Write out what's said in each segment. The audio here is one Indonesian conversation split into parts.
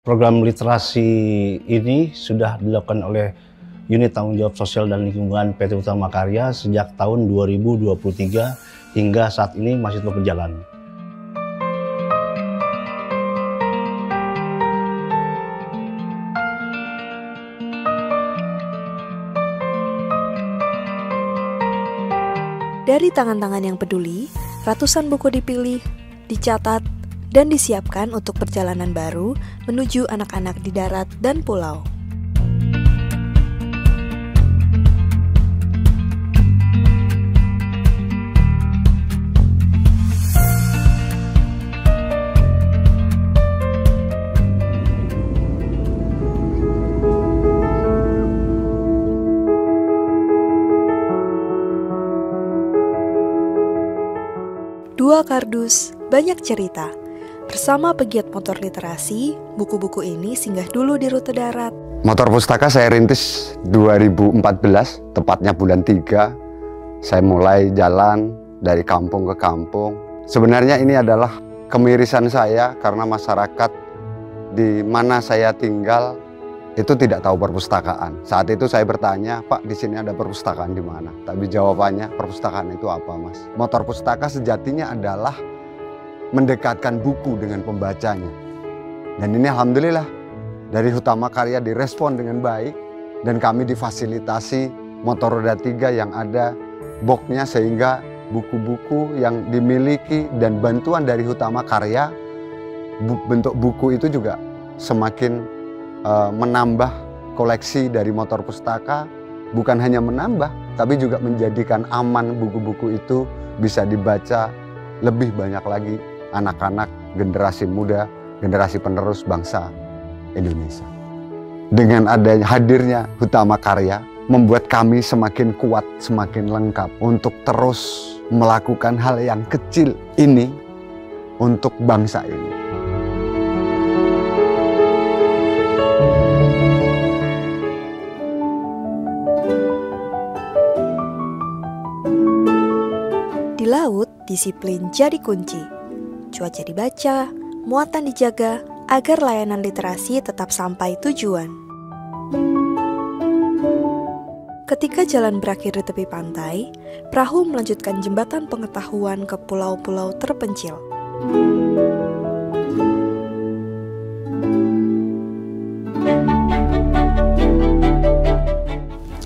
Program literasi ini sudah dilakukan oleh Unit Tanggung Jawab Sosial dan Lingkungan PT Utama Karya sejak tahun 2023 hingga saat ini masih terus berjalan. Dari tangan-tangan yang peduli, ratusan buku dipilih, dicatat, dan disiapkan untuk perjalanan baru menuju anak-anak di darat dan pulau. Dua kardus, banyak cerita. Bersama pegiat motor literasi, buku-buku ini singgah dulu di rute darat. Motor pustaka saya rintis 2014, tepatnya bulan 3. Saya mulai jalan dari kampung ke kampung. Sebenarnya ini adalah kemirisan saya karena masyarakat di mana saya tinggal itu tidak tahu perpustakaan. Saat itu saya bertanya, Pak, di sini ada perpustakaan di mana? Tapi jawabannya, perpustakaan itu apa, Mas? Motor pustaka sejatinya adalah mendekatkan buku dengan pembacanya. Dan ini alhamdulillah dari Utama Karya direspon dengan baik dan kami difasilitasi motor roda 3 yang ada boxnya sehingga buku-buku yang dimiliki dan bantuan dari Utama Karya bentuk buku itu juga semakin menambah koleksi dari motor pustaka. Bukan hanya menambah tapi juga menjadikan aman buku-buku itu bisa dibaca lebih banyak lagi anak-anak, generasi muda, generasi penerus bangsa Indonesia. Dengan adanya hadirnya Utama Karya, membuat kami semakin kuat, semakin lengkap untuk terus melakukan hal yang kecil ini untuk bangsa ini. Di laut, disiplin jadi kunci. Cuaca dibaca, muatan dijaga, agar layanan literasi tetap sampai tujuan. Ketika jalan berakhir di tepi pantai, perahu melanjutkan jembatan pengetahuan ke pulau-pulau terpencil.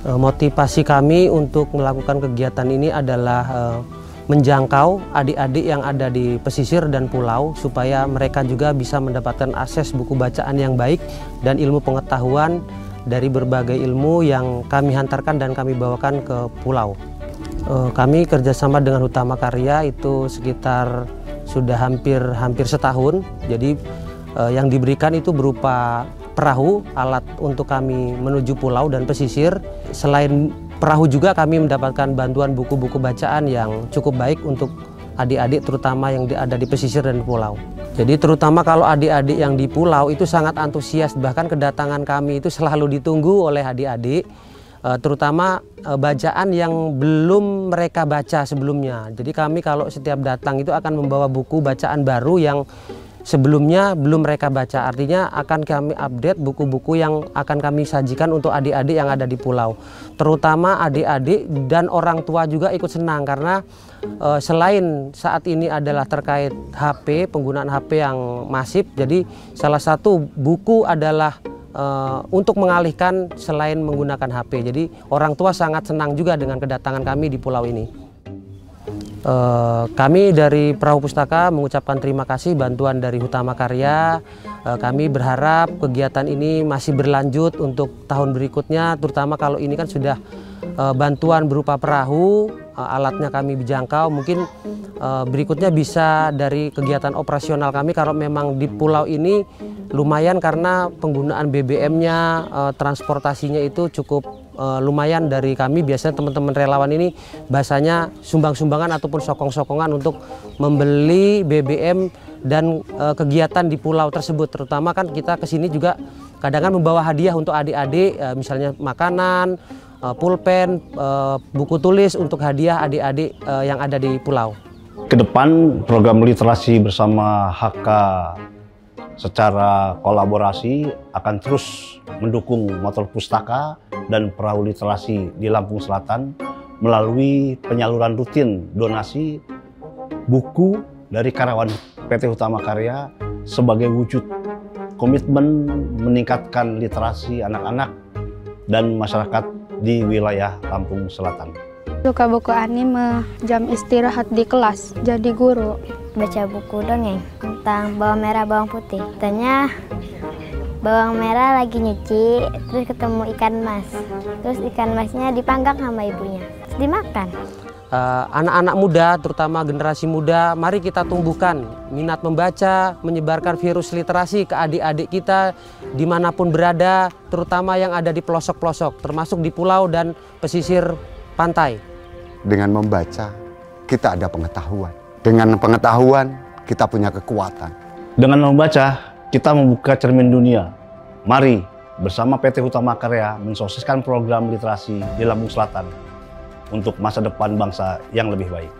Motivasi kami untuk melakukan kegiatan ini adalah menjangkau adik-adik yang ada di pesisir dan pulau supaya mereka juga bisa mendapatkan akses buku bacaan yang baik dan ilmu pengetahuan dari berbagai ilmu yang kami hantarkan dan kami bawakan ke pulau. Kami kerjasama dengan Utama Karya itu sekitar sudah hampir setahun. Jadi yang diberikan itu berupa perahu, alat untuk kami menuju pulau dan pesisir. Selain perahu juga kami mendapatkan bantuan buku-buku bacaan yang cukup baik untuk adik-adik terutama yang ada di pesisir dan pulau. Jadi terutama kalau adik-adik yang di pulau itu sangat antusias, bahkan kedatangan kami itu selalu ditunggu oleh adik-adik, terutama bacaan yang belum mereka baca sebelumnya. Jadi kami kalau setiap datang itu akan membawa buku bacaan baru yang sebelumnya belum mereka baca. Artinya akan kami update buku-buku yang akan kami sajikan untuk adik-adik yang ada di pulau. Terutama adik-adik dan orang tua juga ikut senang karena selain saat ini adalah terkait HP, penggunaan HP yang masif. Jadi salah satu buku adalah untuk mengalihkan selain menggunakan HP. Jadi orang tua sangat senang juga dengan kedatangan kami di pulau ini. Kami dari Perahu Pustaka mengucapkan terima kasih bantuan dari Utama Karya. Kami berharap kegiatan ini masih berlanjut untuk tahun berikutnya, terutama kalau ini kan sudah bantuan berupa perahu, alatnya kami dijangkau. Mungkin berikutnya bisa dari kegiatan operasional kami kalau memang di pulau ini lumayan karena penggunaan BBM-nya, transportasinya itu cukup lumayan dari kami. Biasanya teman-teman relawan ini bahasanya sumbang-sumbangan ataupun sokong-sokongan untuk membeli BBM dan kegiatan di pulau tersebut. Terutama kan kita kesini juga kadang-kadang membawa hadiah untuk adik-adik, misalnya makanan, pulpen, buku tulis untuk hadiah adik-adik yang ada di pulau. Ke depan program literasi bersama HK secara kolaborasi akan terus mendukung motor pustaka dan perahu literasi di Lampung Selatan melalui penyaluran rutin donasi buku dari karyawan PT Hutama Karya sebagai wujud komitmen meningkatkan literasi anak-anak dan masyarakat di wilayah Lampung Selatan. Suka buku anime, jam istirahat di kelas, jadi guru. Baca buku dongeng tentang bawang merah, bawang putih. Katanya bawang merah lagi nyuci, terus ketemu ikan mas. Terus ikan masnya dipanggang sama ibunya, terus dimakan. Anak-anak muda, terutama generasi muda, mari kita tumbuhkan minat membaca, menyebarkan virus literasi ke adik-adik kita dimanapun berada, terutama yang ada di pelosok-pelosok, termasuk di pulau dan pesisir pantai. Dengan membaca, kita ada pengetahuan. Dengan pengetahuan, kita punya kekuatan. Dengan membaca, kita membuka cermin dunia. Mari bersama PT Hutama Karya mensukseskan program literasi di Lampung Selatan untuk masa depan bangsa yang lebih baik.